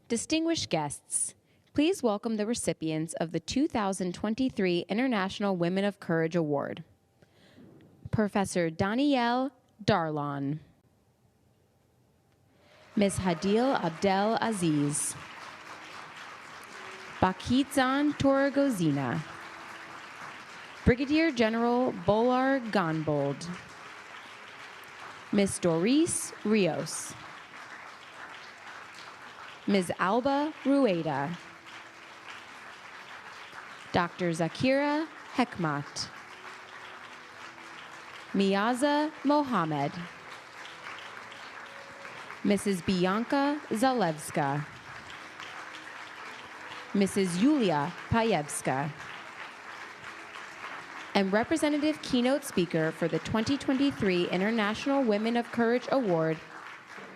Distinguished guests, please welcome the recipients of the 2023 International Women of Courage Award. Professor Danielle Darlon, Ms. Hadil Abdel Aziz, Bakhitzan Toragozina, Brigadier General Bolar Gonbold, Ms. Doris Rios, Ms. Alba Rueda, Dr. Zakira Hekmat, Miaza Mohammed, Mrs. Bianca Zalewska, Mrs. Yulia Payevska, and representative keynote speaker for the 2023 International Women of Courage Award,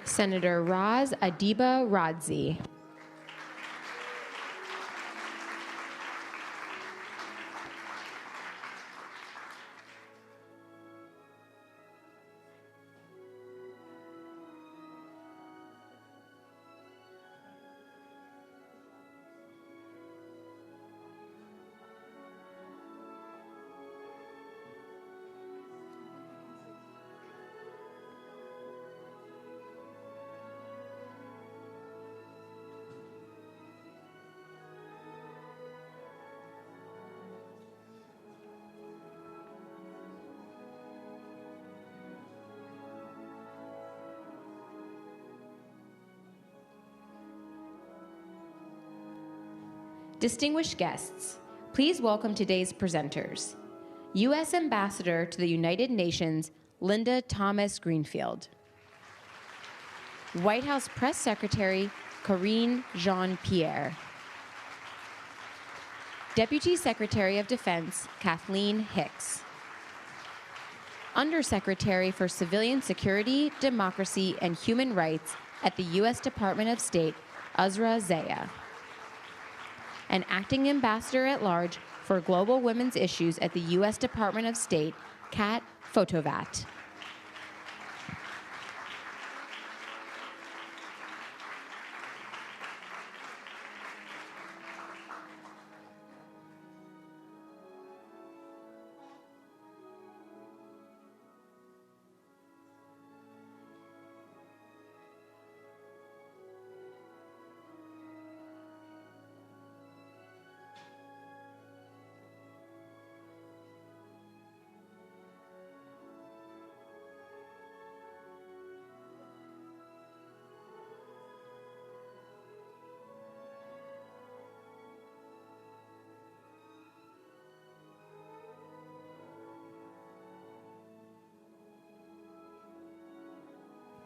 Senator Raz Adiba Radzi. Distinguished guests, please welcome today's presenters. U.S. Ambassador to the United Nations, Linda Thomas Greenfield. White House Press Secretary, Karine Jean-Pierre. Deputy Secretary of Defense, Kathleen Hicks. Undersecretary for Civilian Security, Democracy, and Human Rights at the U.S. Department of State, Azra Zaya. And Acting Ambassador at Large for Global Women's Issues at the U.S. Department of State, Kat Fotovat.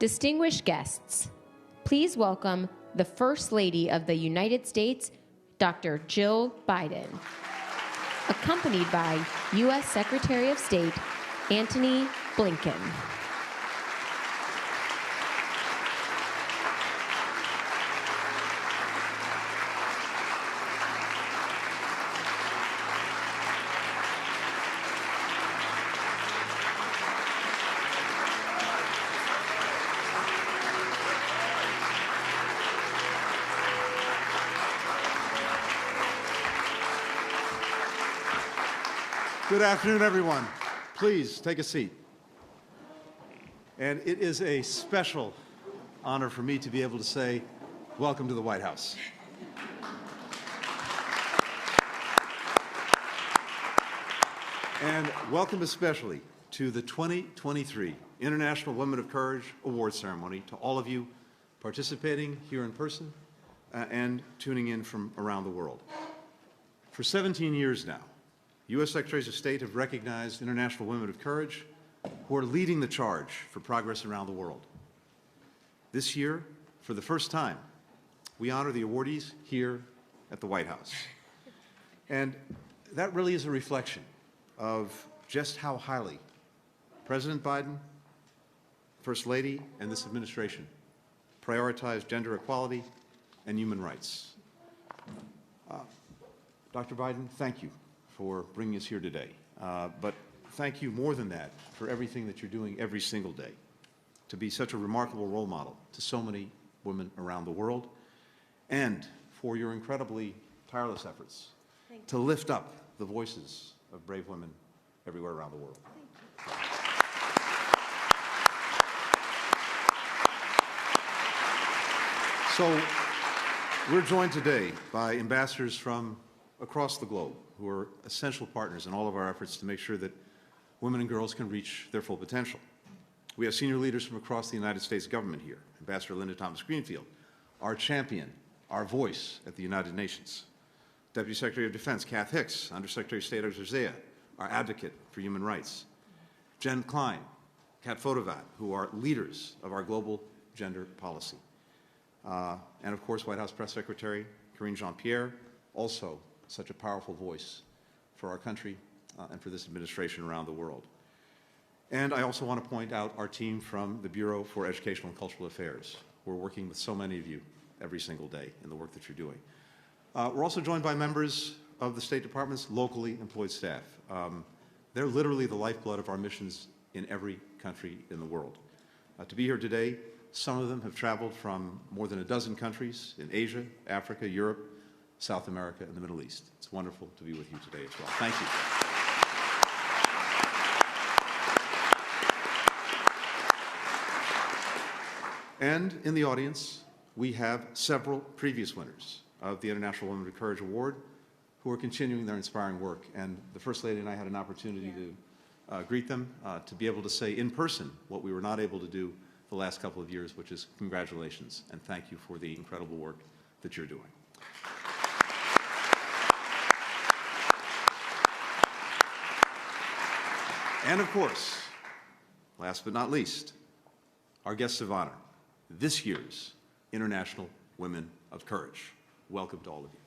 Distinguished guests, please welcome the First Lady of the United States, Dr. Jill Biden, accompanied by U.S. Secretary of State, Antony Blinken. Good afternoon, everyone. Please take a seat. And it is a special honor for me to be able to say, welcome to the White House. And welcome especially to the 2023 International Women of Courage Award Ceremony, to all of you participating here in person and tuning in from around the world. For 17 years now, U.S. Secretaries of State have recognized international women of courage who are leading the charge for progress around the world. This year, for the first time, we honor the awardees here at the White House. And that really is a reflection of just how highly President Biden, First Lady, and this administration prioritize gender equality and human rights. Dr. Biden, thank you for bringing us here today. But thank you more than that for everything that you're doing every single day to be such a remarkable role model to so many women around the world. and for your incredibly tireless efforts to lift up the voices of brave women everywhere around the world. So we're joined today by ambassadors from across the globe who are essential partners in all of our efforts to make sure that women and girls can reach their full potential. We have senior leaders from across the United States government here. Ambassador Linda Thomas-Greenfield, our champion, our voice at the United Nations. Deputy Secretary of Defense Kath Hicks, Undersecretary of State Outrage, our advocate for human rights. Jen Klein, Kat Fotovat, who are leaders of our global gender policy. And of course, White House Press Secretary Karine Jean-Pierre, also such a powerful voice for our country and for this administration around the world. And I also want to point out our team from the Bureau for Educational and Cultural Affairs. We're working with so many of you every single day in the work that you're doing. We're also joined by members of the State Department's locally employed staff. They're literally the lifeblood of our missions in every country in the world. To be here today, some of them have traveled from more than a dozen countries in Asia, Africa, Europe, South America, and the Middle East. It's wonderful to be with you today as well. Thank you. And in the audience, we have several previous winners of the International Women of Courage Award who are continuing their inspiring work. And the First Lady and I had an opportunity to greet them, to be able to say in person what we were not able to do the last couple of years, which is congratulations and thank you for the incredible work that you're doing. And of course, last but not least, our guests of honor, this year's International Women of Courage. Welcome to all of you.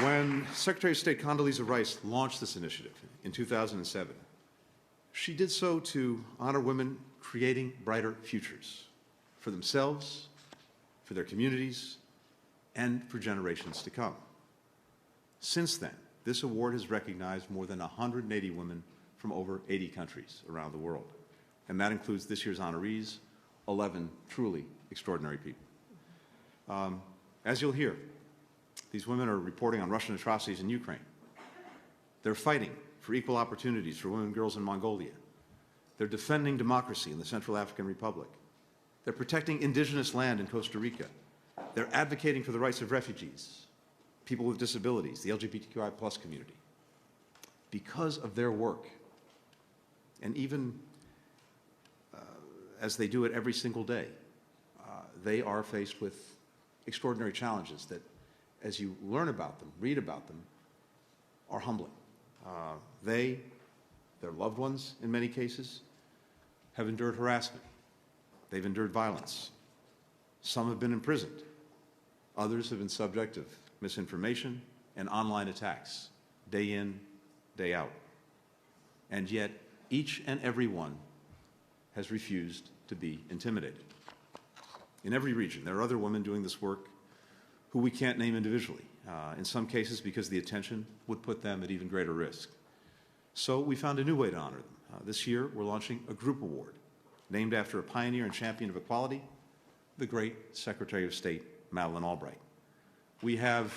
When Secretary of State Condoleezza Rice launched this initiative in 2007, she did so to honor women creating brighter futures for themselves, for their communities, and for generations to come. Since then, this award has recognized more than 180 women from over 80 countries around the world. And that includes this year's honorees, 11 truly extraordinary people. As you'll hear, these women are reporting on Russian atrocities in Ukraine. They're fighting for equal opportunities for women and girls in Mongolia. They're defending democracy in the Central African Republic. They're protecting indigenous land in Costa Rica. They're advocating for the rights of refugees, people with disabilities, the LGBTQI+ community. Because of their work, and even as they do it every single day, they are faced with extraordinary challenges that, as you learn about them, read about them, are humbling. Their loved ones, in many cases, have endured harassment. They've endured violence. Some have been imprisoned. Others have been subject of misinformation and online attacks, day in, day out. And yet, each and every one has refused to be intimidated. In every region, there are other women doing this work who we can't name individually, in some cases because the attention would put them at even greater risk. So we found a new way to honor them. This year, we're launching a group award named after a pioneer and champion of equality, the great Secretary of State, Madeleine Albright. We have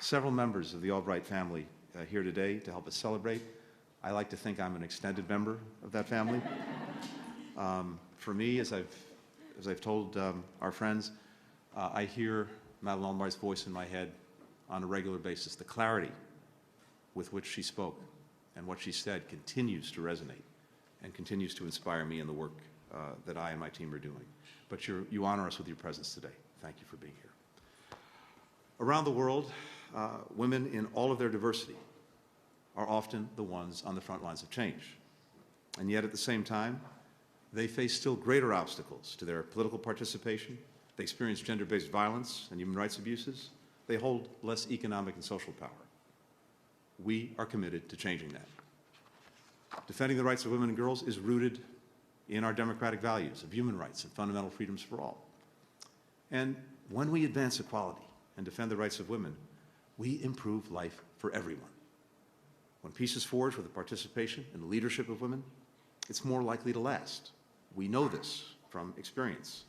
several members of the Albright family here today to help us celebrate. I like to think I'm an extended member of that family. For me, as I've told our friends, I hear Madeleine Albright's voice in my head on a regular basis. The clarity with which she spoke and what she said continues to resonate and continues to inspire me in the work that I and my team are doing. But you honor us with your presence today. Thank you for being here. Around the world, women in all of their diversity are often the ones on the front lines of change. And yet at the same time, they face still greater obstacles to their political participation. They experience gender-based violence and human rights abuses. They hold less economic and social power. We are committed to changing that. Defending the rights of women and girls is rooted in our democratic values of human rights and fundamental freedoms for all. And when we advance equality and defend the rights of women, we improve life for everyone. When peace is forged with the participation and leadership of women, it's more likely to last. We know this from experience.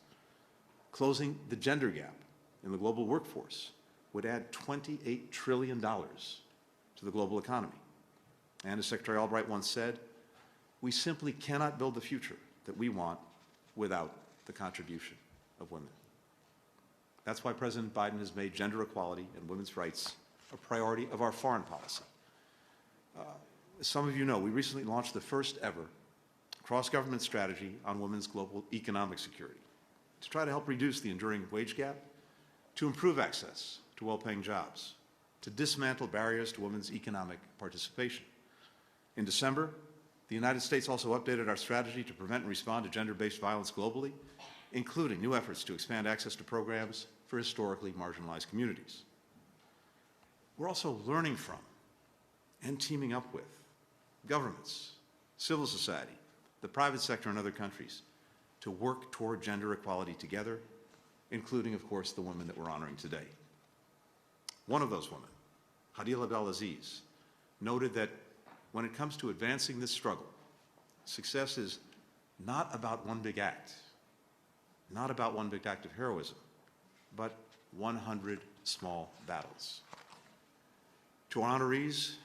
Closing the gender gap in the global workforce would add $28 trillion to the global economy. And as Secretary Albright once said, we simply cannot build the future that we want without the contribution of women. That's why President Biden has made gender equality and women's rights a priority of our foreign policy. As some of you know, we recently launched the first ever cross-government strategy on women's global economic security to try to help reduce the enduring wage gap, to improve access to well-paying jobs, to dismantle barriers to women's economic participation. In December, the United States also updated our strategy to prevent and respond to gender-based violence globally, including new efforts to expand access to programs for historically marginalized communities. We're also learning from and teaming up with governments, civil society, the private sector, and other countries to work toward gender equality together, including, of course, the women that we're honoring today. One of those women, Hadil Abdelaziz, noted that when it comes to advancing this struggle, success is not about one big act, not about one big act of heroism, but 100 small battles. To our honorees,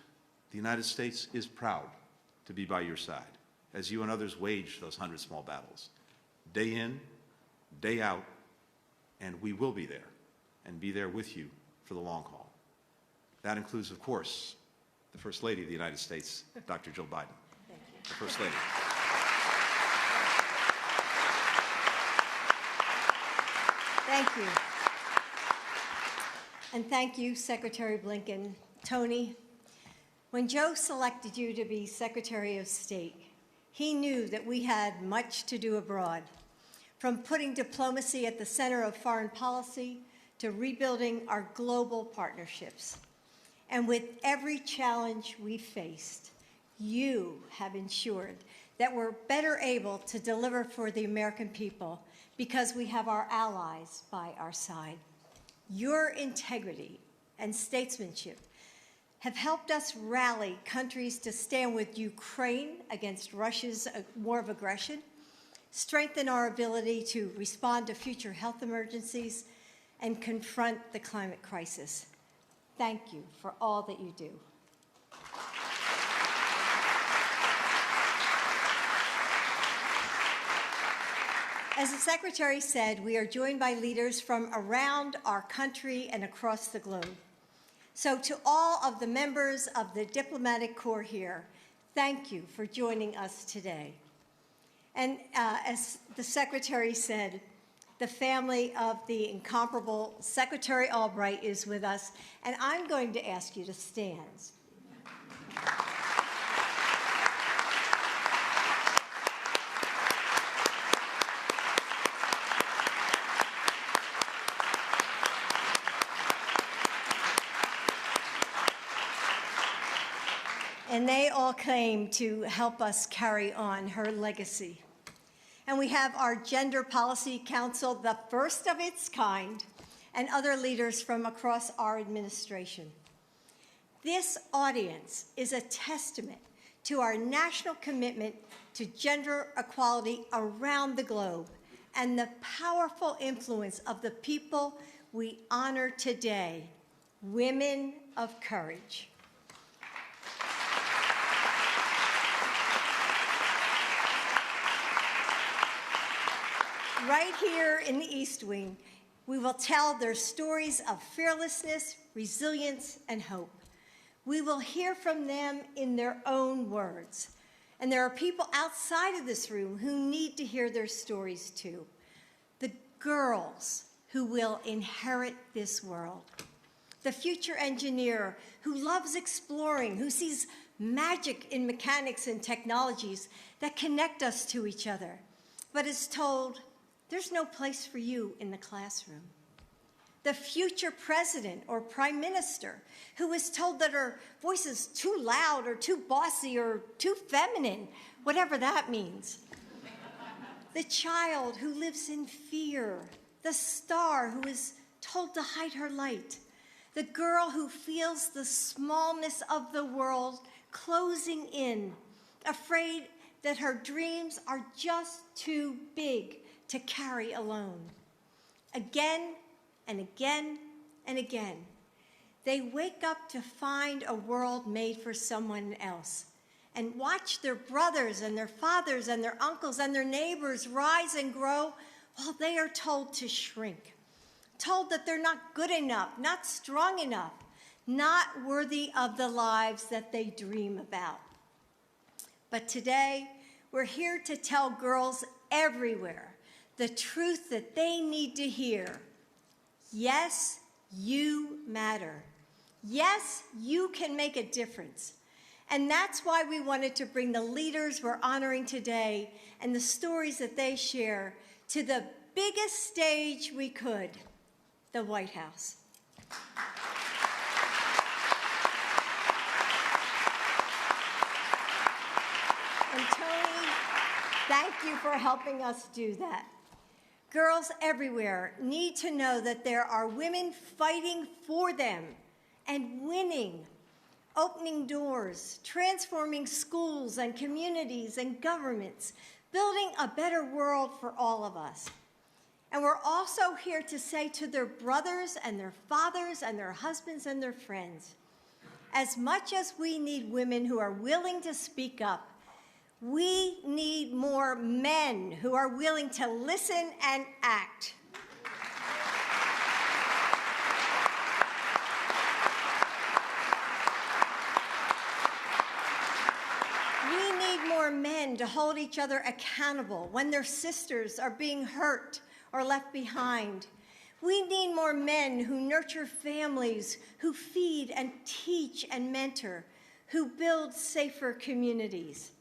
the United States is proud to be by your side as you and others wage those 100 small battles, day in, day out, and we will be there and be there with you for the long haul. That includes, of course, the First Lady of the United States, Dr. Jill Biden. Thank you. The First Lady. Thank you. And thank you, Secretary Blinken. Tony, when Joe selected you to be Secretary of State, he knew that we had much to do abroad, from putting diplomacy at the center of foreign policy to rebuilding our global partnerships. And with every challenge we faced, you have ensured that we're better able to deliver for the American people because we have our allies by our side. Your integrity and statesmanship have helped us rally countries to stand with Ukraine against Russia's war of aggression, strengthen our ability to respond to future health emergencies, and confront the climate crisis. Thank you for all that you do. As the Secretary said, we are joined by leaders from around our country and across the globe. So to all of the members of the diplomatic corps here, thank you for joining us today. And as the Secretary said, the family of the incomparable Secretary Albright is with us, and I'm going to ask you to stand. And they all came to help us carry on her legacy. And we have our Gender Policy Council, the first of its kind, and other leaders from across our administration. This audience is a testament to our national commitment to gender equality around the globe and the powerful influence of the people we honor today, women of courage. Right here in the East Wing, we will tell their stories of fearlessness, resilience, and hope. We will hear from them in their own words. And there are people outside of this room who need to hear their stories too. The girls who will inherit this world. The future engineer who loves exploring, who sees magic in mechanics and technologies that connect us to each other, but is told, there's no place for you in the classroom. The future president or prime minister who is told that her voice is too loud or too bossy or too feminine, whatever that means. The child who lives in fear. The star who is told to hide her light, the girl who feels the smallness of the world closing in, afraid that her dreams are just too big to carry alone. Again and again and again, they wake up to find a world made for someone else and watch their brothers and their fathers and their uncles and their neighbors rise and grow while they are told to shrink, told that they're not good enough, not strong enough, not worthy of the lives that they dream about. But today, we're here to tell girls everywhere the truth that they need to hear. Yes, you matter. Yes, you can make a difference. And that's why we wanted to bring the leaders we're honoring today and the stories that they share to the biggest stage we could, the White House. And Tony, thank you for helping us do that. Girls everywhere need to know that there are women fighting for them and winning, opening doors, transforming schools and communities and governments, building a better world for all of us. And we're also here to say to their brothers and their fathers and their husbands and their friends, as much as we need women who are willing to speak up, we need more men who are willing to listen and act. We need more men to hold each other accountable when their sisters are being hurt or left behind. We need more men who nurture families, who feed and teach and mentor, who build safer communities.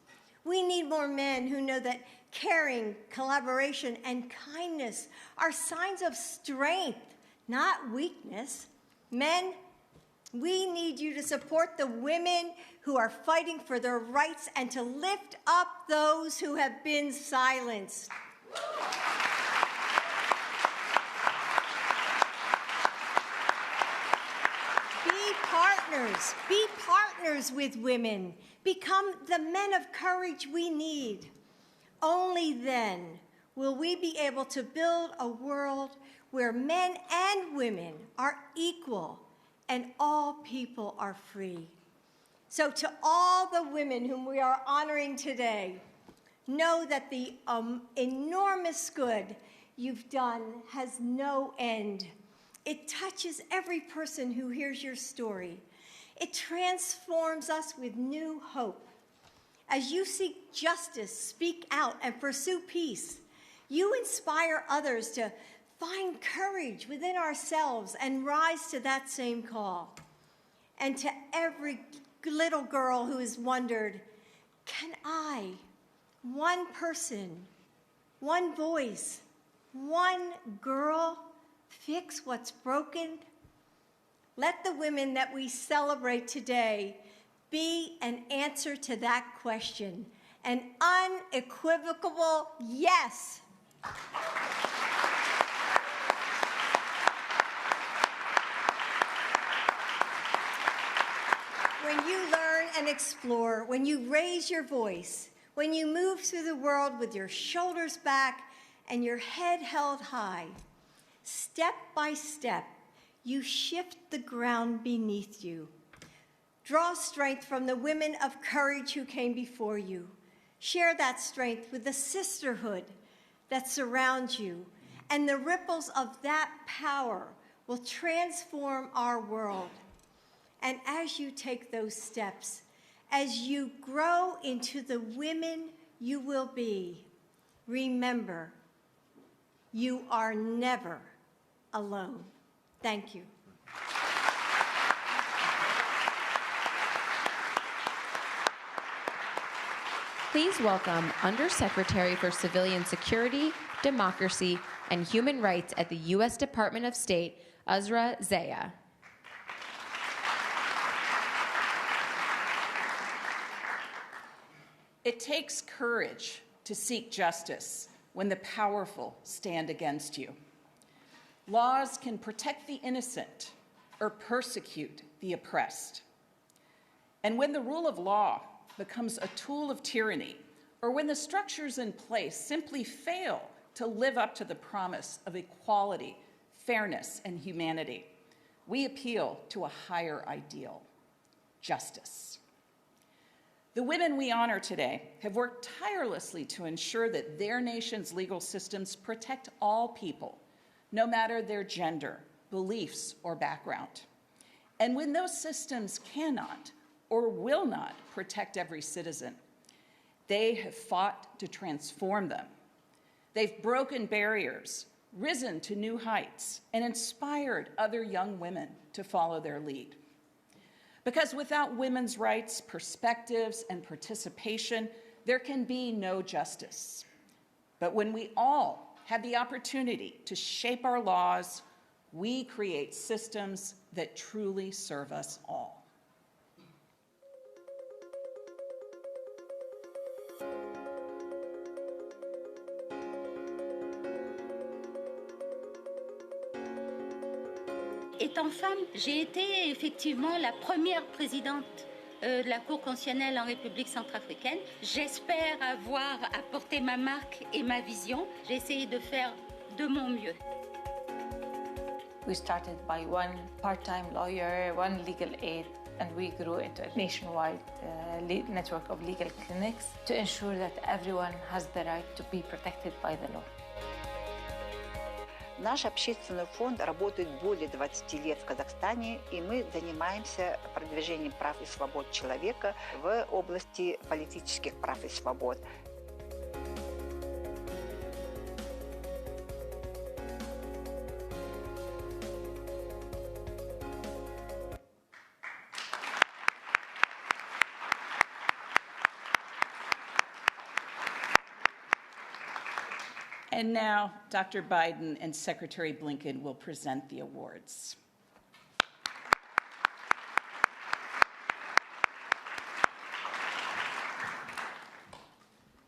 We need more men who know that caring, collaboration, and kindness are signs of strength, not weakness. Men, we need you to support the women who are fighting for their rights and to lift up those who have been silenced. Be partners with women. Become the men of courage we need. Only then will we be able to build a world where men and women are equal and all people are free. So to all the women whom we are honoring today, know that the enormous good you've done has no end. It touches every person who hears your story. It transforms us with new hope. As you seek justice, speak out, and pursue peace, you inspire others to find courage within ourselves and rise to that same call. And to every little girl who has wondered, can I, one person, one voice, one girl, fix what's broken? Let the women that we celebrate today be an answer to that question, an unequivocal yes. When you learn and explore, when you raise your voice, when you move through the world with your shoulders back and your head held high, step by step, you shift the ground beneath you. Draw strength from the women of courage who came before you. Share that strength with the sisterhood that surrounds you, and the ripples of that power will transform our world. And as you take those steps, as you grow into the women you will be, remember, you are never alone. Thank you. Please welcome Undersecretary for Civilian Security, Democracy, and Human Rights at the U.S. Department of State, Outrage. It takes courage to seek justice when the powerful stand against you. Laws can protect the innocent or persecute the oppressed. And when the rule of law becomes a tool of tyranny, or when the structures in place simply fail to live up to the promise of equality, fairness, and humanity, we appeal to a higher ideal: justice. The women we honor today have worked tirelessly to ensure that their nation's legal systems protect all people, no matter their gender, beliefs, or background. And when those systems cannot or will not protect every citizen, they have fought to transform them. They've broken barriers, risen to new heights, and inspired other young women to follow their lead. Because without women's rights, perspectives, and participation, there can be no justice. But when we all have the opportunity to shape our laws, we create systems that truly serve us all. Étant femme, j'ai été effectivement la première présidente de la Cour constitutionnelle en République centrafricaine. J'espère avoir apporté ma marque et ma vision. J'ai essayé de faire de mon mieux. We started by one part-time lawyer, one legal aid, and we grew into a nationwide network of legal clinics to ensure that everyone has the right to be protected by the law. Наш общественный фонд работает более 20 лет в Казахстане, и мы занимаемся продвижением прав и свобод человека в области политических прав и свобод. And now, Dr. Biden and Secretary Blinken will present the awards.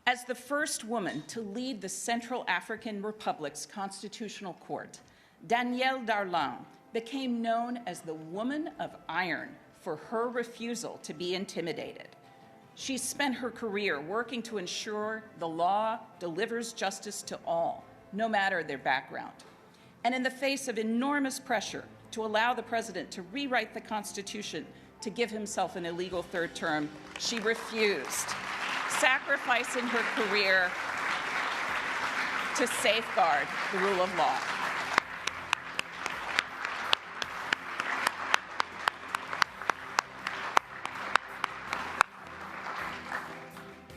As the first woman to lead the Central African Republic's Constitutional Court, Danielle Darlan became known as the Woman of Iron for her refusal to be intimidated. She spent her career working to ensure the law delivers justice to all, no matter their background. And in the face of enormous pressure to allow the president to rewrite the Constitution to give himself an illegal third term, she refused, sacrificing her career to safeguard the rule of law.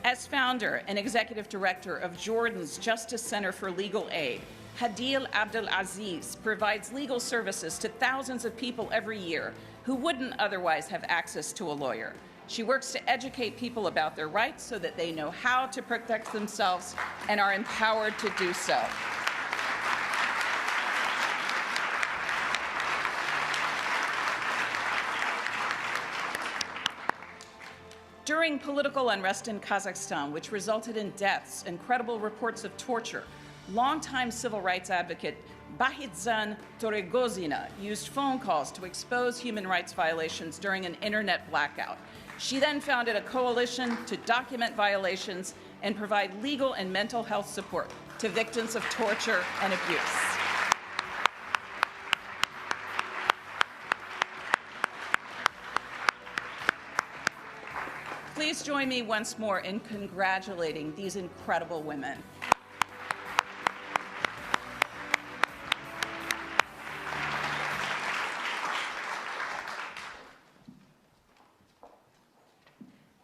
As founder and executive director of Jordan's Justice Center for Legal Aid, Hadil Abdelaziz provides legal services to thousands of people every year who wouldn't otherwise have access to a lawyer. She works to educate people about their rights so that they know how to protect themselves and are empowered to do so. During political unrest in Kazakhstan, which resulted in deaths and credible reports of torture, longtime civil rights advocate Bahidzhan Toregozina used phone calls to expose human rights violations during an internet blackout. She then founded a coalition to document violations and provide legal and mental health support to victims of torture and abuse. Please join me once more in congratulating these incredible women.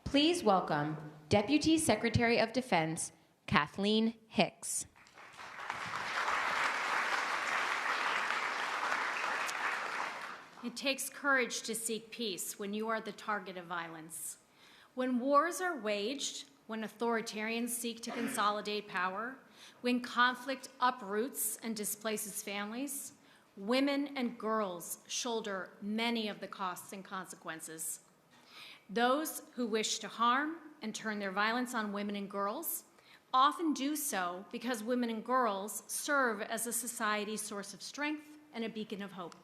Please welcome Deputy Secretary of Defense, Kathleen Hicks. It takes courage to seek peace when you are the target of violence. When wars are waged, when authoritarians seek to consolidate power, when conflict uproots and displaces families, women and girls shoulder many of the costs and consequences. Those who wish to harm and turn their violence on women and girls often do so because women and girls serve as a society's source of strength, and a beacon of hope.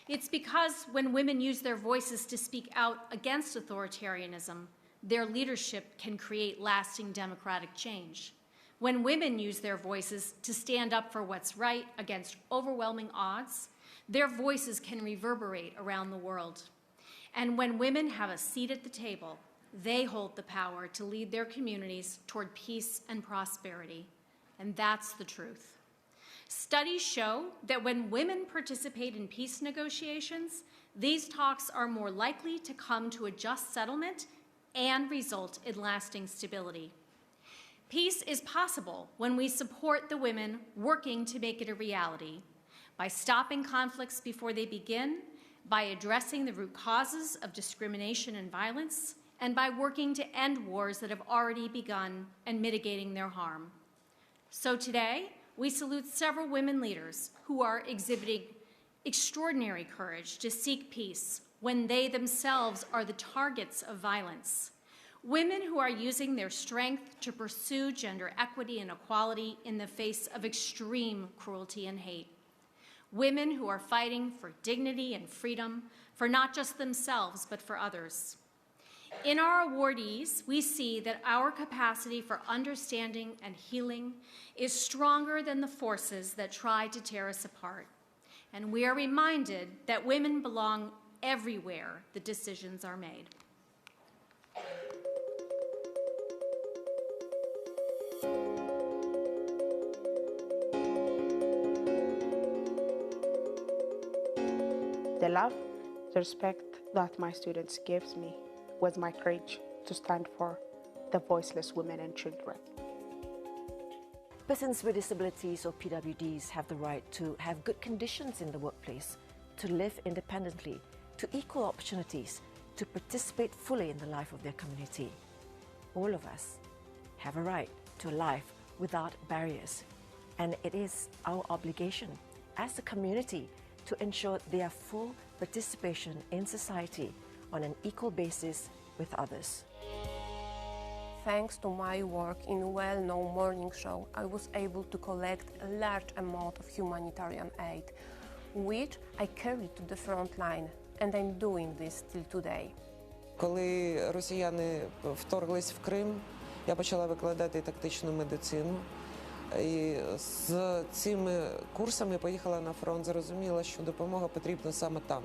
It's because when women use their voices to speak out against authoritarianism, their leadership can create lasting democratic change. When women use their voices to stand up for what's right against overwhelming odds, their voices can reverberate around the world. And when women have a seat at the table, they hold the power to lead their communities toward peace and prosperity. And that's the truth. Studies show that when women participate in peace negotiations, these talks are more likely to come to a just settlement and result in lasting stability. Peace is possible when we support the women working to make it a reality, by stopping conflicts before they begin, by addressing the root causes of discrimination and violence, and by working to end wars that have already begun and mitigating their harm. So today, we salute several women leaders who are exhibiting extraordinary courage to seek peace when they themselves are the targets of violence. Women who are using their strength to pursue gender equity and equality in the face of extreme cruelty and hate. Women who are fighting for dignity and freedom for not just themselves, but for others. In our awardees, we see that our capacity for understanding and healing is stronger than the forces that try to tear us apart. And we are reminded that women belong everywhere the decisions are made. The love, the respect that my students gave me was my courage to stand for the voiceless women and children. Persons with disabilities or PWDs have the right to have good conditions in the workplace, to live independently, to equal opportunities, to participate fully in the life of their community. All of us have a right to a life without barriers, and it is our obligation as a community to ensure their full participation in society on an equal basis with others. Thanks to my work in a well-known morning show, I was able to collect a large amount of humanitarian aid, which I carried to the front line, and I'm doing this till today. Коли росіяни вторглись в Крим, я почала викладати тактичну медицину. І з цими курсами поїхала на фронт, зрозуміла, що допомога потрібна саме там.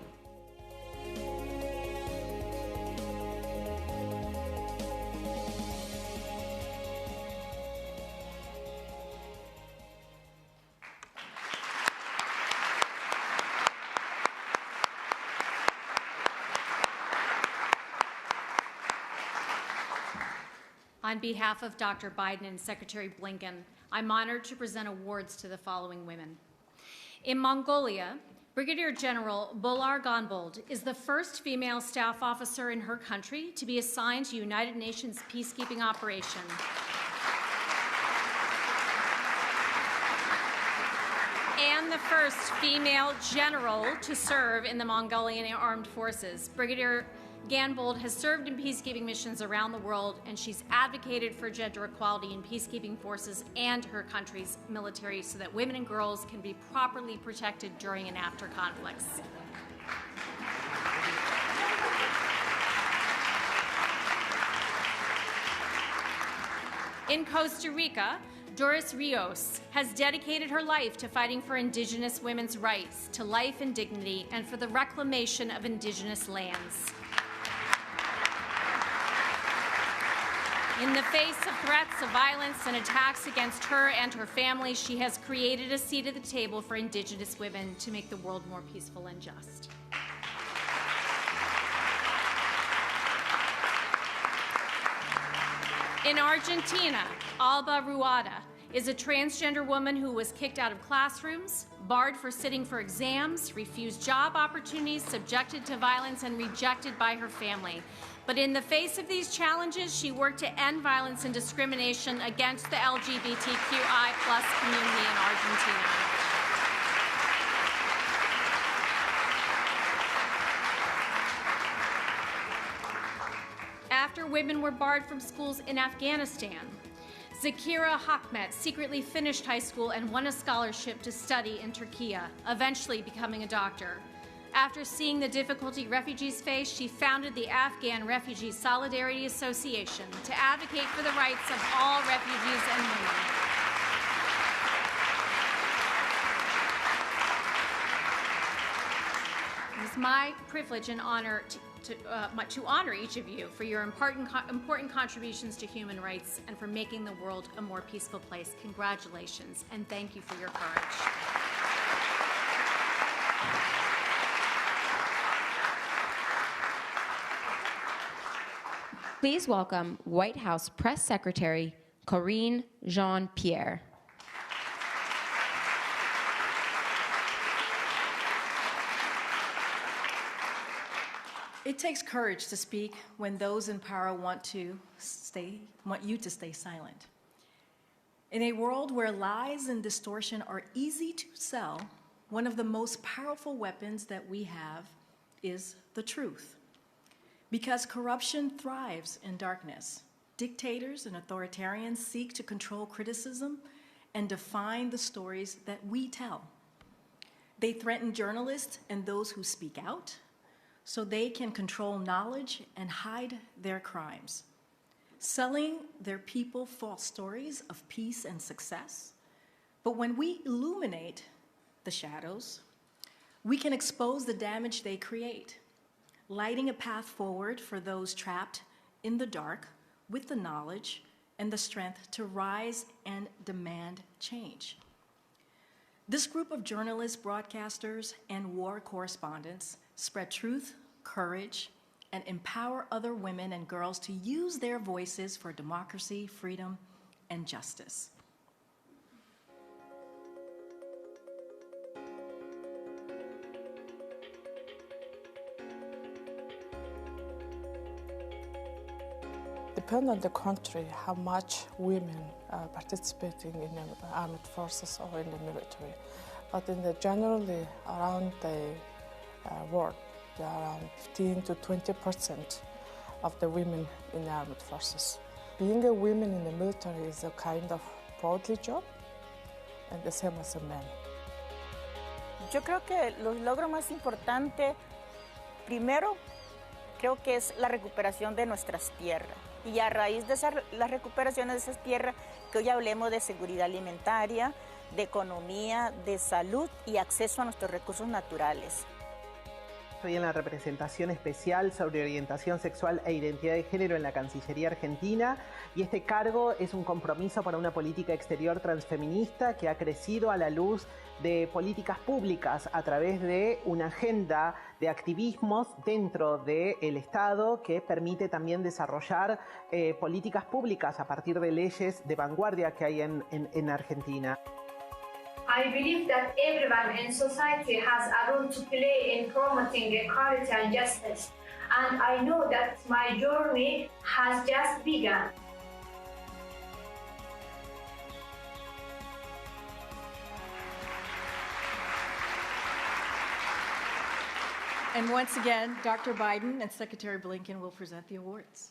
On behalf of Dr. Biden and Secretary Blinken, I'm honored to present awards to the following women. In Mongolia, Brigadier General Bolar Gonbold is the first female staff officer in her country to be assigned to United Nations peacekeeping operation. And the first female general to serve in the Mongolian Armed Forces. Brigadier Gonbold has served in peacekeeping missions around the world, and she's advocated for gender equality in peacekeeping forces and her country's military so that women and girls can be properly protected during and after conflicts. In Costa Rica, Doris Rios has dedicated her life to fighting for indigenous women's rights to life and dignity and for the reclamation of indigenous lands. In the face of threats of violence and attacks against her and her family, she has created a seat at the table for indigenous women to make the world more peaceful and just. In Argentina, Alba Ruada is a transgender woman who was kicked out of classrooms, barred for sitting for exams, refused job opportunities, subjected to violence, and rejected by her family. But in the face of these challenges, she worked to end violence and discrimination against the LGBTQI+ community in Argentina. After women were barred from schools in Afghanistan, Zakira Hakmet secretly finished high school and won a scholarship to study in Turkey, eventually becoming a doctor. After seeing the difficulty refugees face, she founded the Afghan Refugee Solidarity Association to advocate for the rights of all refugees and women. It is my privilege and honor to honor each of you for your important contributions to human rights and for making the world a more peaceful place. Congratulations, and thank you for your courage. Please welcome White House Press Secretary Karine Jean-Pierre. It takes courage to speak when those in power want you to stay silent. In a world where lies and distortion are easy to sell, one of the most powerful weapons that we have is the truth. Because corruption thrives in darkness, dictators and authoritarians seek to control criticism and define the stories that we tell. They threaten journalists and those who speak out, so they can control knowledge and hide their crimes, selling their people false stories of peace and success. But when we illuminate the shadows, we can expose the damage they create, lighting a path forward for those trapped in the dark with the knowledge and the strength to rise and demand change. This group of journalists, broadcasters, and war correspondents spread truth, courage, and empower other women and girls to use their voices for democracy, freedom, and justice. Depends on the country how much women are participating in the armed forces or in the military. But in the generally around the world, there are around 15 to 20% of the women in the armed forces. Being a woman in the military is a kind of proudly job, and the same as a man. Yo creo que los logros más importantes, primero, creo que es la recuperación de nuestras tierras. Y a raíz de la recuperación de esas tierras, que hoy hablemos de seguridad alimentaria, de economía, de salud y acceso a nuestros recursos naturales. Estoy en la representación especial sobre orientación sexual e identidad de género en la Cancillería Argentina y este cargo es un compromiso para una política exterior transfeminista que ha crecido a la luz de políticas públicas a través de una agenda de activismos dentro del Estado que permite también desarrollar políticas públicas a partir de leyes de vanguardia que hay en Argentina. I believe that everyone in society has a role to play in promoting equality and justice, and I know that my journey has just begun. And once again, Dr. Biden and Secretary Blinken will present the awards.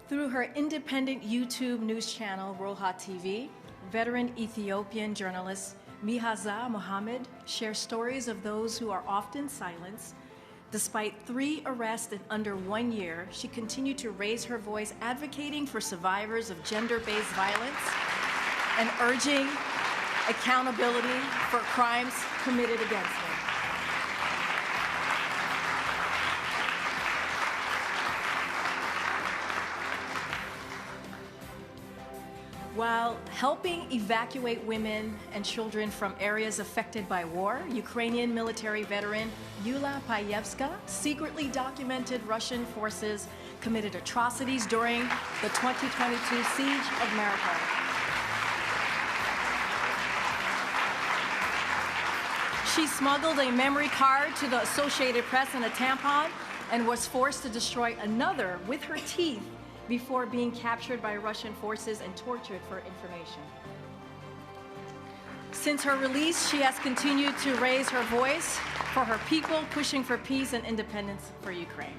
Through her independent YouTube news channel, Roha TV, veteran Ethiopian journalist Mihaza Mohammed shares stories of those who are often silenced. Despite 3 arrests in under 1 year, she continued to raise her voice advocating for survivors of gender-based violence and urging accountability for crimes committed against them. While helping evacuate women and children from areas affected by war, Ukrainian military veteran Yulia Payevska secretly documented Russian forces committed atrocities during the 2022 siege of Mariupol. She smuggled a memory card to the Associated Press and a tampon and was forced to destroy another with her teeth before being captured by Russian forces and tortured for information. Since her release, she has continued to raise her voice for her people, pushing for peace and independence for Ukraine.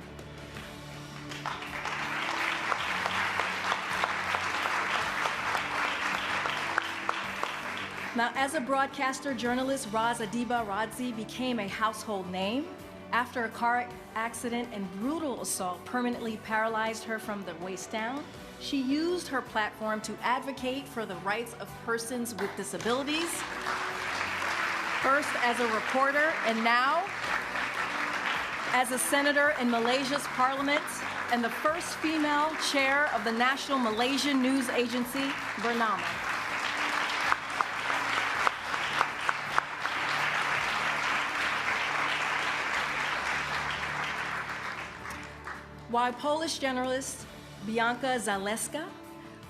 Now, as a broadcaster journalist, Raz Adiba Radzi became a household name after a car accident and brutal assault permanently paralyzed her from the waist down. She used her platform to advocate for the rights of persons with disabilities, first as a reporter and now as a senator in Malaysia's parliament and the first female chair of the National Malaysian News Agency, Bernama. While Polish journalist Bianca Zaleska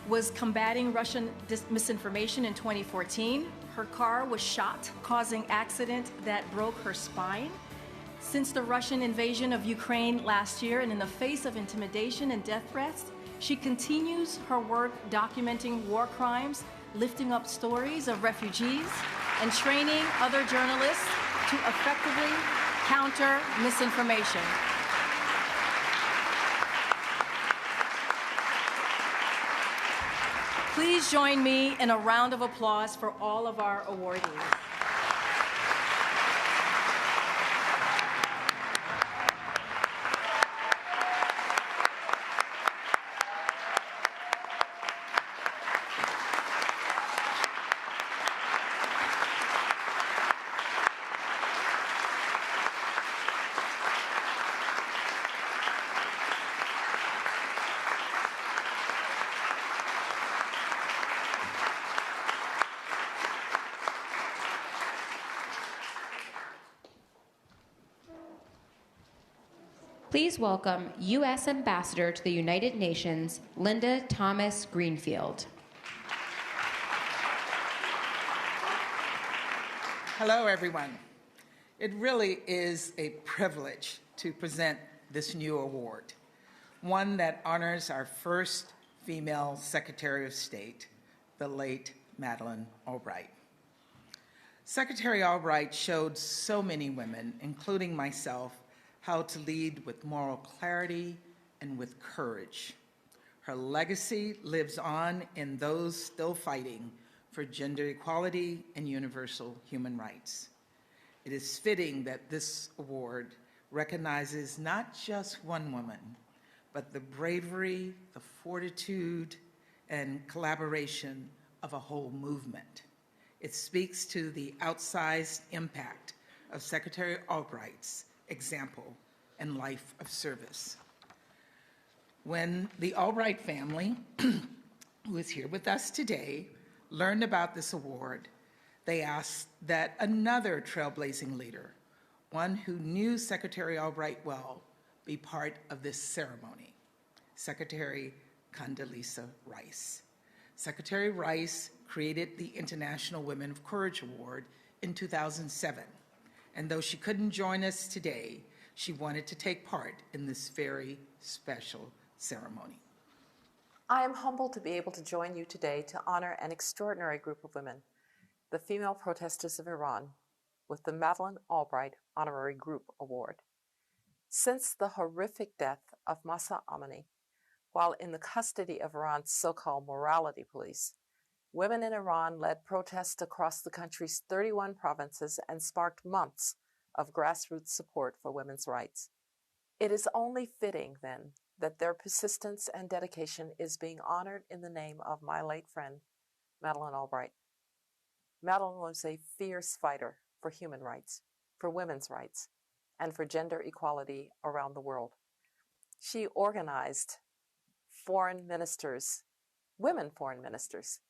was combating Russian misinformation in 2014, her car was shot, causing an accident that broke her spine. Since the Russian invasion of Ukraine last year, and in the face of intimidation and death threats, she continues her work documenting war crimes, lifting up stories of refugees, and training other journalists to effectively counter misinformation. Please join me in a round of applause for all of our awardees. Please welcome U.S. Ambassador to the United Nations, Linda Thomas Greenfield. Hello, everyone. It really is a privilege to present this new award, one that honors our first female Secretary of State, the late Madeleine Albright. Secretary Albright showed so many women, including myself, how to lead with moral clarity and with courage. Her legacy lives on in those still fighting for gender equality and universal human rights. It is fitting that this award recognizes not just one woman, but the bravery, the fortitude, and collaboration of a whole movement. It speaks to the outsized impact of Secretary Albright's example and life of service. When the Albright family, who is here with us today, learned about this award, they asked that another trailblazing leader, one who knew Secretary Albright well, be part of this ceremony, Secretary Condoleezza Rice. Secretary Rice created the International Women of Courage Award in 2007. And though she couldn't join us today, she wanted to take part in this very special ceremony. I am humbled to be able to join you today to honor an extraordinary group of women, the female protesters of Iran, with the Madeleine Albright Honorary Group Award. Since the horrific death of Mahsa Amini, while in the custody of Iran's so-called morality police, women in Iran led protests across the country's 31 provinces and sparked months of grassroots support for women's rights. It is only fitting, then, that their persistence and dedication is being honored in the name of my late friend, Madeleine Albright. Madeleine was a fierce fighter for human rights, for women's rights, and for gender equality around the world. She organized foreign ministers, women foreign ministers,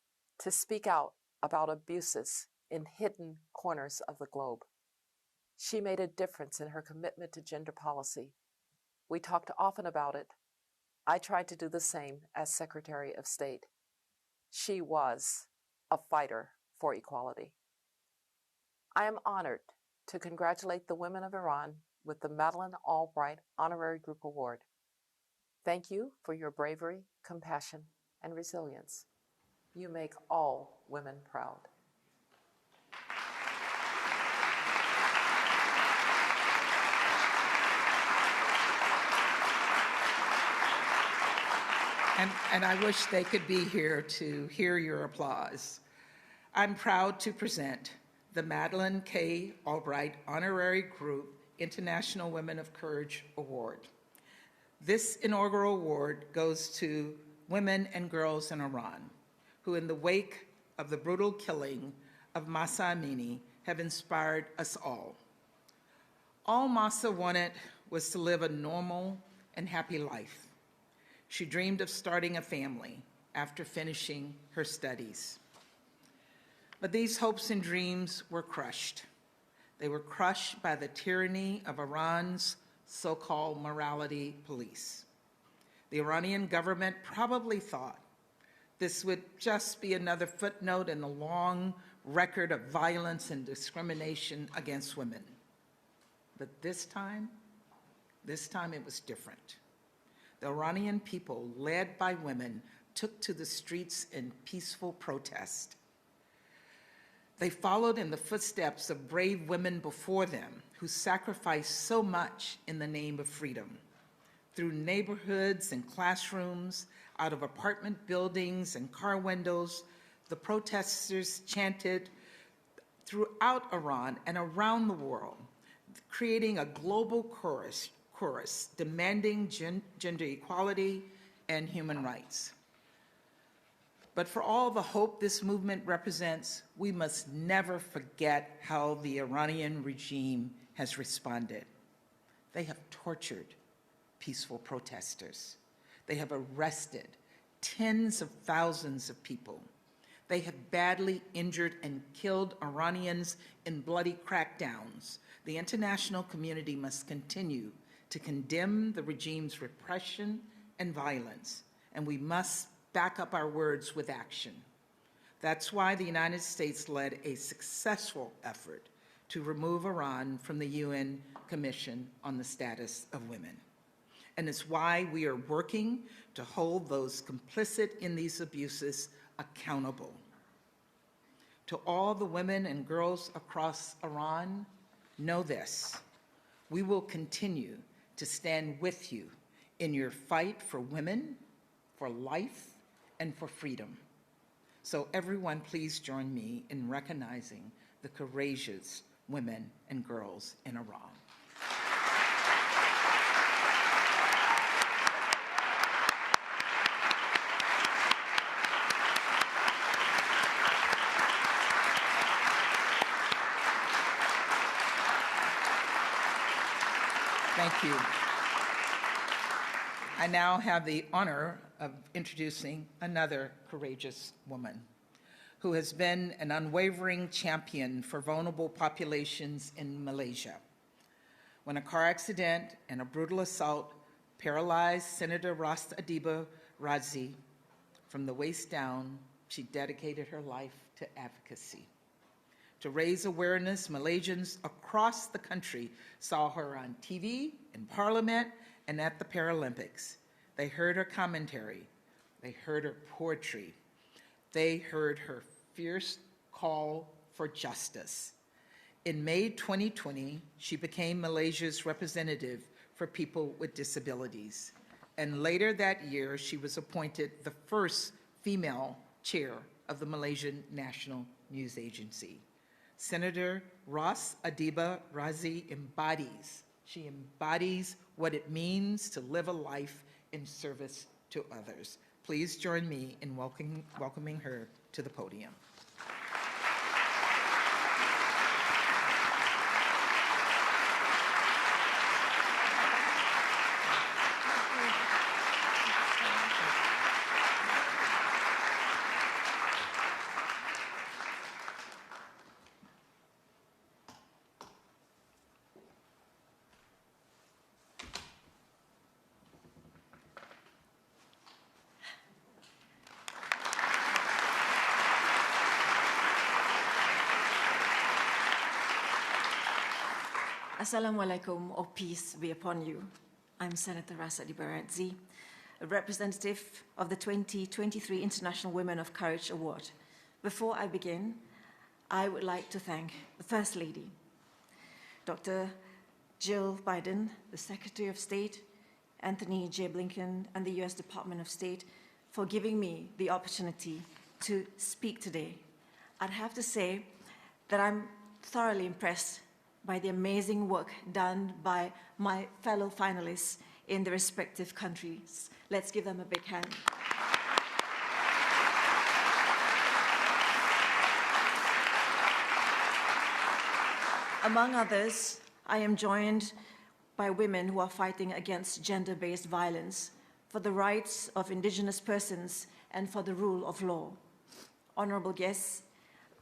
to speak out about abuses in hidden corners of the globe. She made a difference in her commitment to gender policy. We talked often about it. I tried to do the same as Secretary of State. She was a fighter for equality. I am honored to congratulate the women of Iran with the Madeleine Albright Honorary Group Award. Thank you for your bravery, compassion, and resilience. You make all women proud. and I wish they could be here to hear your applause. I'm proud to present the Madeleine K. Albright Honorary Group International Women of Courage Award. This inaugural award goes to women and girls in Iran who, in the wake of the brutal killing of Mahsa Amini, have inspired us all. All Mahsa wanted was to live a normal and happy life. She dreamed of starting a family after finishing her studies. But these hopes and dreams were crushed. They were crushed by the tyranny of Iran's so-called morality police. The Iranian government probably thought this would just be another footnote in the long record of violence and discrimination against women. But this time it was different. The Iranian people, led by women, took to the streets in peaceful protest. They followed in the footsteps of brave women before them who sacrificed so much in the name of freedom. Through neighborhoods and classrooms, out of apartment buildings and car windows, the protesters chanted throughout Iran and around the world, creating a global chorus demanding gender equality and human rights. But for all the hope this movement represents, we must never forget how the Iranian regime has responded. They have tortured peaceful protesters. They have arrested tens of thousands of people. They have badly injured and killed Iranians in bloody crackdowns. The international community must continue to condemn the regime's repression and violence, and we must back up our words with action. That's why the United States led a successful effort to remove Iran from the UN Commission on the Status of Women. And it's why we are working to hold those complicit in these abuses accountable. To all the women and girls across Iran, know this: we will continue to stand with you in your fight for women, for life, and for freedom. So everyone, please join me in recognizing the courageous women and girls in Iran. Thank you. I now have the honor of introducing another courageous woman who has been an unwavering champion for vulnerable populations in Malaysia. When a car accident and a brutal assault paralyzed Senator Ras Adiba Razi from the waist down, she dedicated her life to advocacy. To raise awareness, Malaysians across the country saw her on TV, in Parliament, and at the Paralympics. They heard her commentary. They heard her poetry. They heard her fierce call for justice. In May 2020, she became Malaysia's representative for people with disabilities. And later that year, she was appointed the first female chair of the Malaysian National News Agency. Senator Ras Adiba Razi embodies what it means to live a life in service to others. Please join me in welcoming her to the podium. Assalamualaikum, or peace be upon you. I'm Senator Ras Adiba Razi, a representative of the 2023 International Women of Courage Award. Before I begin, I would like to thank the First Lady, Dr. Jill Biden, the Secretary of State, Anthony J. Blinken, and the US Department of State for giving me the opportunity to speak today. I'd have to say that I'm thoroughly impressed by the amazing work done by my fellow finalists in the respective countries. Let's give them a big hand. Among others, I am joined by women who are fighting against gender-based violence, for the rights of Indigenous persons, and for the rule of law. Honorable guests,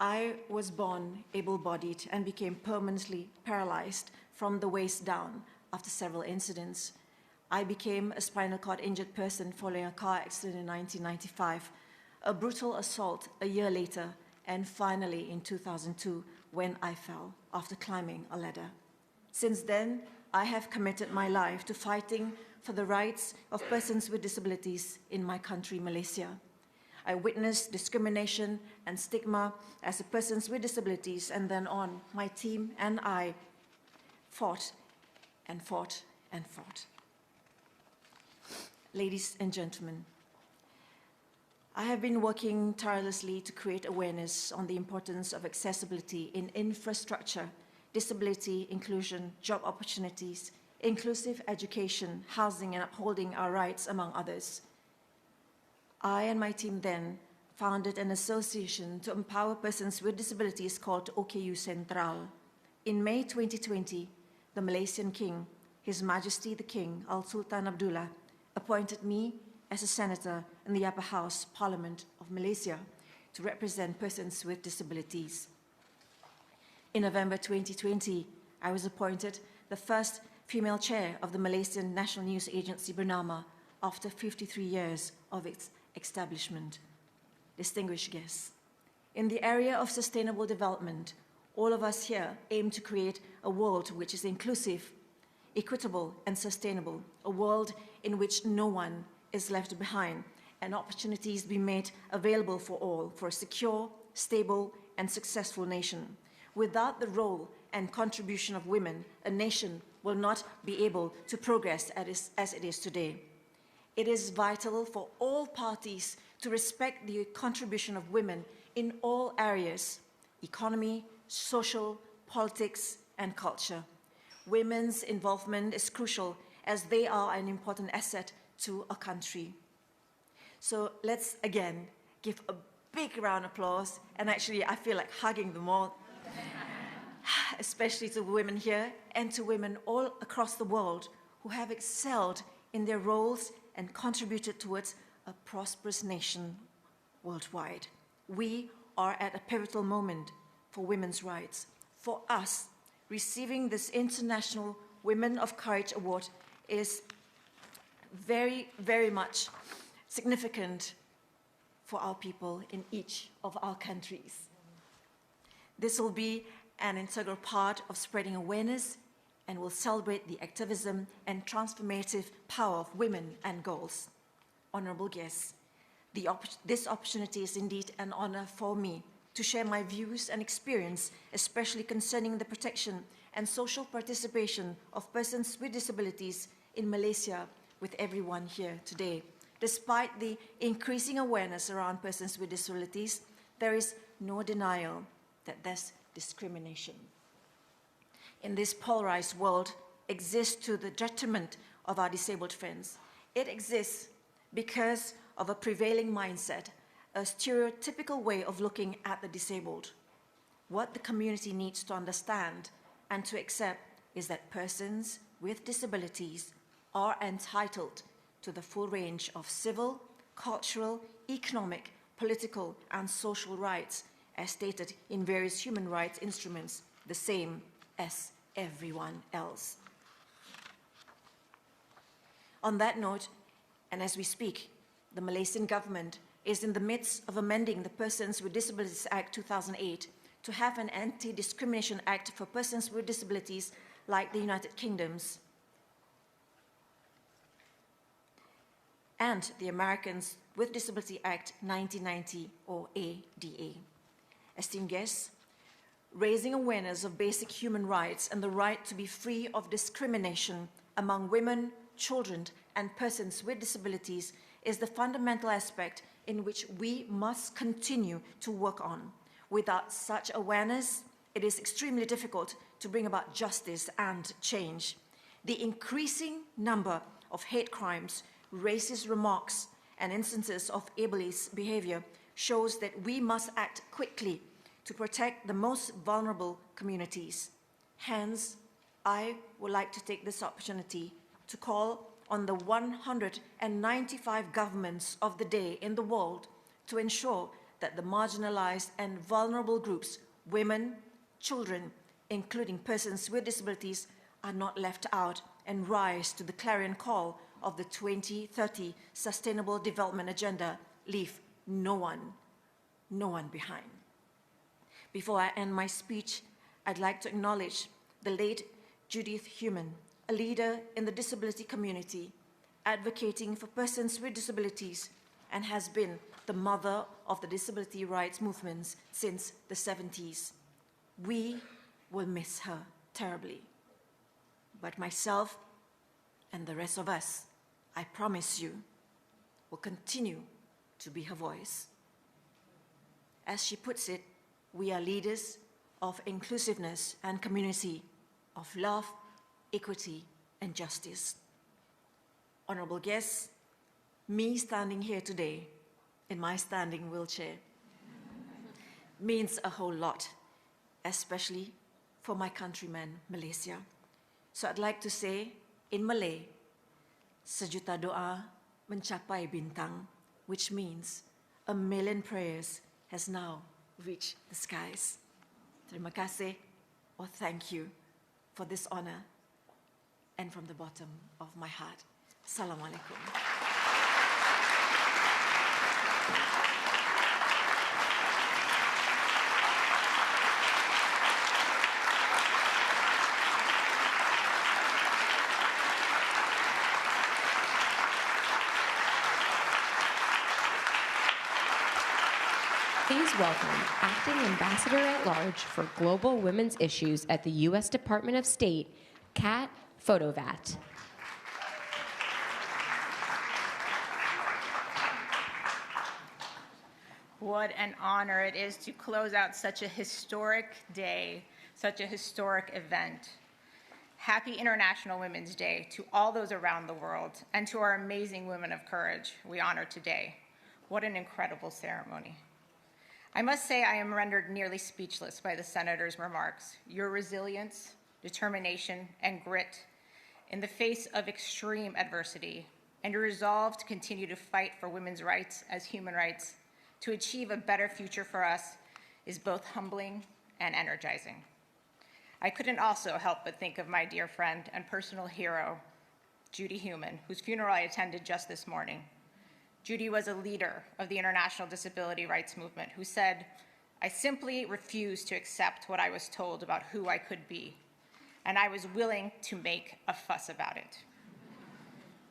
I was born able-bodied and became permanently paralyzed from the waist down after several incidents. I became a spinal cord injured person following a car accident in 1995, a brutal assault a year later, and finally in 2002 when I fell after climbing a ladder. Since then, I have committed my life to fighting for the rights of persons with disabilities in my country, Malaysia. I witnessed discrimination and stigma as a person with disabilities, and then on, my team and I fought and fought and fought. Ladies and gentlemen, I have been working tirelessly to create awareness on the importance of accessibility in infrastructure, disability inclusion, job opportunities, inclusive education, housing, and upholding our rights, among others. I and my team then founded an association to empower persons with disabilities called OKU Central. In May 2020, the Malaysian King, His Majesty the King, Al Sultan Abdullah, appointed me as a senator in the Upper House Parliament of Malaysia to represent persons with disabilities. In November 2020, I was appointed the first female chair of the Malaysian National News Agency, Bernama, after 53 years of its establishment. Distinguished guests, in the area of sustainable development, all of us here aim to create a world which is inclusive, equitable, and sustainable, a world in which no one is left behind, and opportunities be made available for all for a secure, stable, and successful nation. Without the role and contribution of women, a nation will not be able to progress as it is today. It is vital for all parties to respect the contribution of women in all areas: economy, social, politics, and culture. Women's involvement is crucial as they are an important asset to a country. So let's again give a big round of applause, and actually I feel like hugging them all, especially to women here and to women all across the world who have excelled in their roles and contributed towards a prosperous nation worldwide. We are at a pivotal moment for women's rights. For us, receiving this International Women of Courage Award is very, very much significant for our people in each of our countries. This will be an integral part of spreading awareness and will celebrate the activism and transformative power of women and girls. Honorable guests, this opportunity is indeed an honor for me to share my views and experience, especially concerning the protection and social participation of persons with disabilities in Malaysia, with everyone here today. Despite the increasing awareness around persons with disabilities, there is no denial that there's discrimination. In this polarized world, exists to the detriment of our disabled friends. It exists because of a prevailing mindset, a stereotypical way of looking at the disabled. What the community needs to understand and to accept is that persons with disabilities are entitled to the full range of civil, cultural, economic, political, and social rights as stated in various human rights instruments, the same as everyone else. On that note, and as we speak, the Malaysian government is in the midst of amending the Persons with Disabilities Act 2008 to have an Anti-Discrimination Act for persons with disabilities like the United Kingdom's and the Americans with Disability Act 1990, or ADA. Esteemed guests, raising awareness of basic human rights and the right to be free of discrimination among women, children, and persons with disabilities is the fundamental aspect in which we must continue to work on. Without such awareness, it is extremely difficult to bring about justice and change. The increasing number of hate crimes, racist remarks, and instances of ableist behavior shows that we must act quickly to protect the most vulnerable communities. Hence, I would like to take this opportunity to call on the 195 governments of the day in the world to ensure that the marginalized and vulnerable groups, women, children, including persons with disabilities, are not left out and rise to the clarion call of the 2030 Sustainable Development Agenda, leave no one behind. Before I end my speech, I'd like to acknowledge the late Judith Heumann, a leader in the disability community, advocating for persons with disabilities, and has been the mother of the disability rights movements since the 70s. We will miss her terribly. But myself and the rest of us, I promise you, will continue to be her voice. As she puts it, we are leaders of inclusiveness and community, of love, equity, and justice. Honorable guests, me standing here today in my standing wheelchair means a whole lot, especially for my countrymen, Malaysia. So I'd like to say in Malay, sejuta doa mencapai bintang, which means 1,000,000 prayers has now reached the skies. Terima kasih, or thank you for this honor, and from the bottom of my heart. Assalamualaikum. Please welcome Acting Ambassador at Large for Global Women's Issues at the U.S. Department of State, Kat Fotovat. What an honor it is to close out such a historic day, such a historic event. Happy International Women's Day to all those around the world and to our amazing women of courage we honor today. What an incredible ceremony. I must say I am rendered nearly speechless by the Senator's remarks. Your resilience, determination, and grit in the face of extreme adversity, and your resolve to continue to fight for women's rights as human rights to achieve a better future for us is both humbling and energizing. I couldn't also help but think of my dear friend and personal hero, Judy Heumann, whose funeral I attended just this morning. Judy was a leader of the international disability rights movement who said, "I simply refused to accept what I was told about who I could be, and I was willing to make a fuss about it."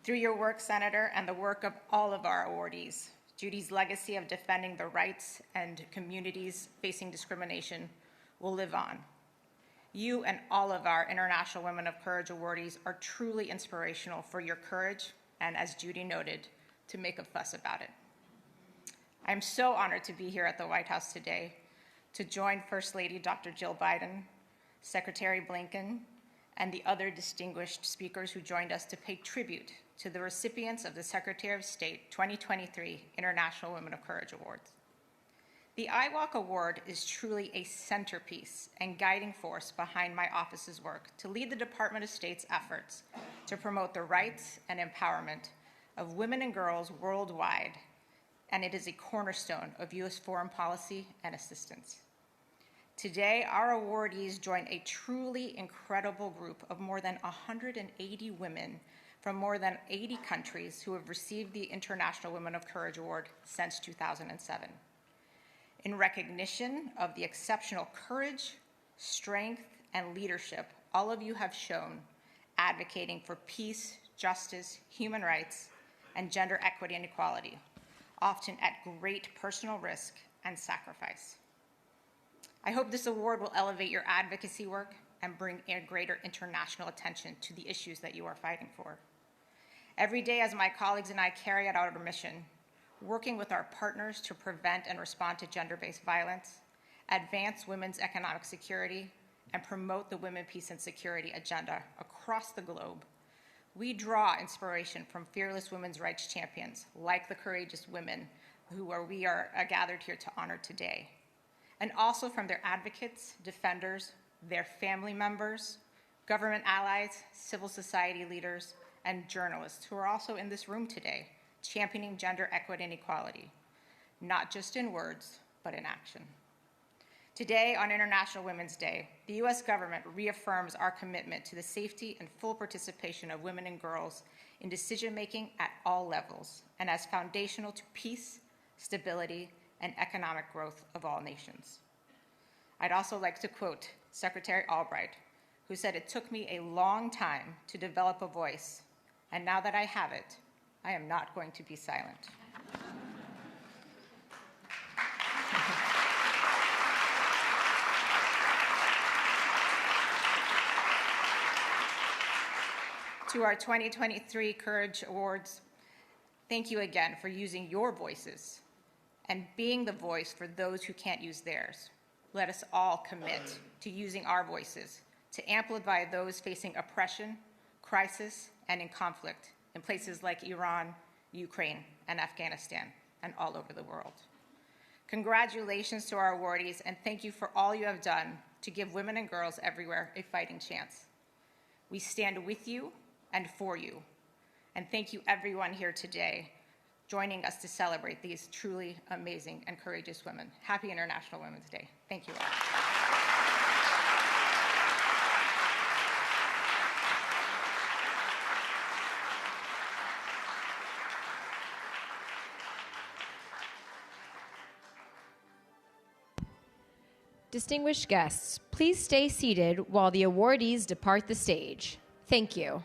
Through your work, Senator, and the work of all of our awardees, Judy's legacy of defending the rights and communities facing discrimination will live on. You and all of our International Women of Courage awardees are truly inspirational for your courage and, as Judy noted, to make a fuss about it. I'm so honored to be here at the White House today to join First Lady Dr. Jill Biden, Secretary Blinken, and the other distinguished speakers who joined us to pay tribute to the recipients of the Secretary of State 2023 International Women of Courage Awards. The IWOC Award is truly a centerpiece and guiding force behind my office's work to lead the Department of State's efforts to promote the rights and empowerment of women and girls worldwide, and it is a cornerstone of U.S. foreign policy and assistance. Today, our awardees join a truly incredible group of more than 180 women from more than 80 countries who have received the International Women of Courage Award since 2007. In recognition of the exceptional courage, strength, and leadership all of you have shown advocating for peace, justice, human rights, and gender equity and equality, often at great personal risk and sacrifice. I hope this award will elevate your advocacy work and bring a greater international attention to the issues that you are fighting for. Every day as my colleagues and I carry out our mission, working with our partners to prevent and respond to gender-based violence, advance women's economic security, and promote the Women, Peace, and Security agenda across the globe, we draw inspiration from fearless women's rights champions like the courageous women we are gathered here to honor today, and also from their advocates, defenders, their family members, government allies, civil society leaders, and journalists who are also in this room today, championing gender equity and equality, not just in words, but in action. Today, on International Women's Day, the U.S. government reaffirms our commitment to the safety and full participation of women and girls in decision-making at all levels, and as foundational to peace, stability, and economic growth of all nations. I'd also like to quote Secretary Albright, who said, "It took me a long time to develop a voice, and now that I have it, I am not going to be silent." To our 2023 Courage Awards, thank you again for using your voices and being the voice for those who can't use theirs. Let us all commit to using our voices to amplify those facing oppression, crisis, and in conflict in places like Iran, Ukraine, and Afghanistan, and all over the world. Congratulations to our awardees, and thank you for all you have done to give women and girls everywhere a fighting chance. We stand with you and for you, and thank you everyone here today joining us to celebrate these truly amazing and courageous women. Happy International Women's Day. Thank you all. Distinguished guests, please stay seated while the awardees depart the stage. Thank you.